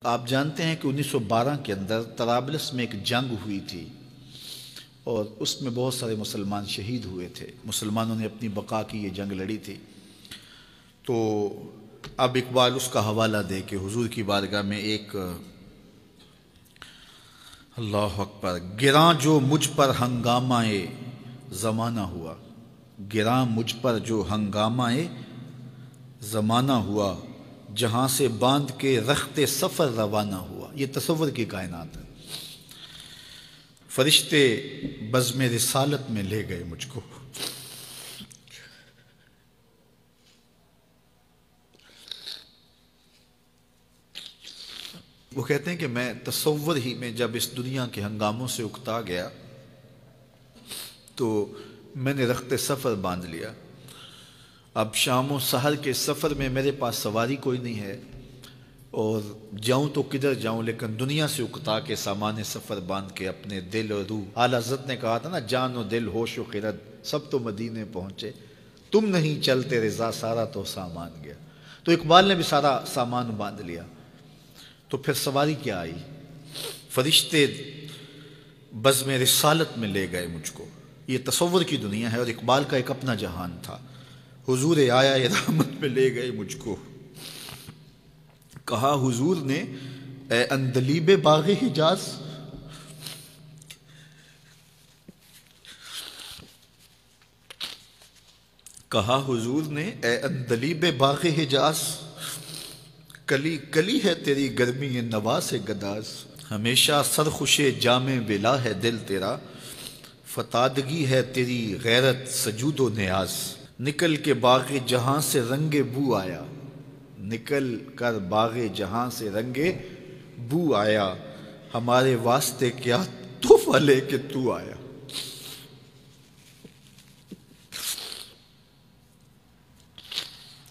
آپ جانتے ہیں کہ 1912 کے اندر طرابلس میں ایک جنگ ہوئی تھی اور اس میں بہت سارے مسلمان شہید ہوئے تھے. مسلمانوں نے اپنی بقا کی یہ جنگ لڑی تھی. تو اب اقبال اس کا حوالہ دے کے حضور کی بارگاہ میں ایک اللہ اکبر گراں جو مجھ پر ہنگامہ زمانہ ہوا، گراں مجھ پر جو ہنگامہ زمانہ ہوا، جہاں سے باندھ کے رخت سفر روانہ ہوا. یہ تصور کی کائنات ہے. فرشتے بزم رسالت میں لے گئے مجھ کو. وہ کہتے ہیں کہ میں تصور ہی میں جب اس دنیا کے ہنگاموں سے اکتا گیا تو میں نے رخت سفر باندھ لیا. اب شام و سحر کے سفر میں میرے پاس سواری کوئی نہیں ہے اور جاؤں تو کدھر جاؤں، لیکن دنیا سے اکتا کے سامان سفر باندھ کے اپنے دل اور روح، اعلیٰ حضرت نے کہا تھا نا، جان و دل ہوش و خرد سب تو مدینے پہنچے، تم نہیں چلتے رضا سارا تو سامان گیا. تو اقبال نے بھی سارا سامان باندھ لیا. تو پھر سواری کیا آئی؟ فرشتے بزم رسالت میں لے گئے مجھ کو. یہ تصور کی دنیا ہے اور اقبال کا ایک اپنا جہان تھا. حضور آیا رحمت میں لے گئے مجھ کو. کہا حضور نے اے اندلیب باغ حجاز، کہا حضور نے اے اندلیب باغ حجاز، کلی کلی ہے تیری گرمی نوا سے گداز، ہمیشہ سرخوش جام بلا ہے دل تیرا، فتادگی ہے تیری غیرت سجود و نیاز. نکل کے باغ جہاں سے رنگ بو آیا، نکل کر باغ جہاں سے رنگ بو آیا، ہمارے واسطے کیا تحفہ لے کے تو آیا.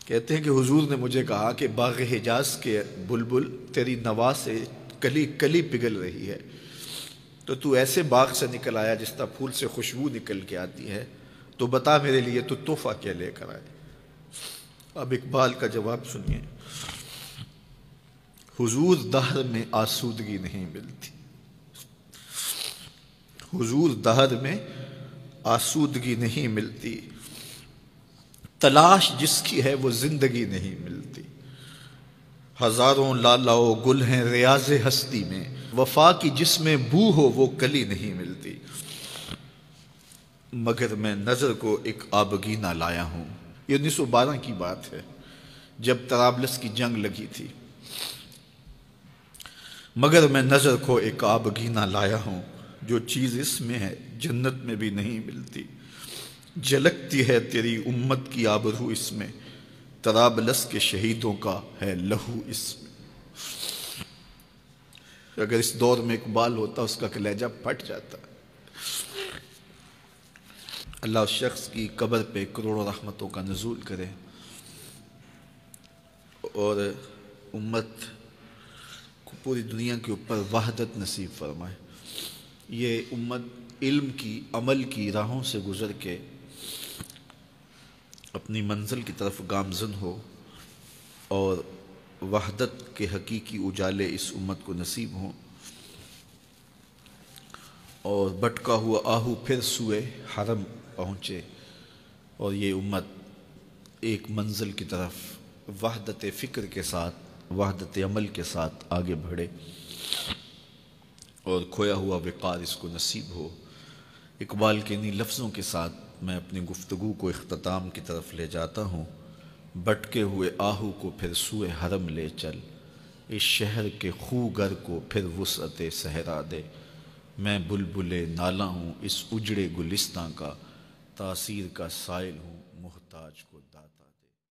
کہتے ہیں کہ حضور نے مجھے کہا کہ باغ حجاز کے بلبل تیری نوا سے کلی کلی پگھل رہی ہے، تو ایسے باغ سے نکل آیا جس طرح پھول سے خوشبو نکل کے آتی ہے، تو بتا میرے لیے تو تحفہ کیا لے کر آئے. اب اقبال کا جواب سنیے. حضور دہر میں آسودگی نہیں ملتی، حضور دہر میں آسودگی نہیں ملتی، تلاش جس کی ہے وہ زندگی نہیں ملتی. ہزاروں لالا و گل ہیں ریاض ہستی میں، وفا کی جس میں بو ہو وہ کلی نہیں ملتی. مگر میں نظر کو ایک آبگینہ لایا ہوں. یہ 1912 کی بات ہے جب طرابلس کی جنگ لگی تھی. مگر میں نظر کو ایک آبگینہ لایا ہوں، جو چیز اس میں ہے جنت میں بھی نہیں ملتی. جھلکتی ہے تیری امت کی آبرو اس میں، طرابلس کے شہیدوں کا ہے لہو اس میں. اگر اس دور میں اقبال ہوتا اس کا کلیجہ پھٹ جاتا. اللہ اس شخص کی قبر پہ کروڑوں رحمتوں کا نزول کرے اور امت کو پوری دنیا کے اوپر وحدت نصیب فرمائے. یہ امت علم کی، عمل کی راہوں سے گزر کے اپنی منزل کی طرف گامزن ہو اور وحدت کے حقیقی اجالے اس امت کو نصیب ہوں، اور بھٹکا ہوا آہو پھر سوئے حرم پہنچے اور یہ امت ایک منزل کی طرف وحدت فکر کے ساتھ، وحدت عمل کے ساتھ آگے بڑھے اور کھویا ہوا وقار اس کو نصیب ہو. اقبال کے انہی لفظوں کے ساتھ میں اپنی گفتگو کو اختتام کی طرف لے جاتا ہوں. بٹکے ہوئے آہو کو پھر سوئے حرم لے چل، اس شہر کے خوگر کو پھر وسعت صحرا دے. میں بلبل نالا ہوں اس اجڑے گلستاں کا، تاثیر کا سائل ہوں محتاج کو داتا.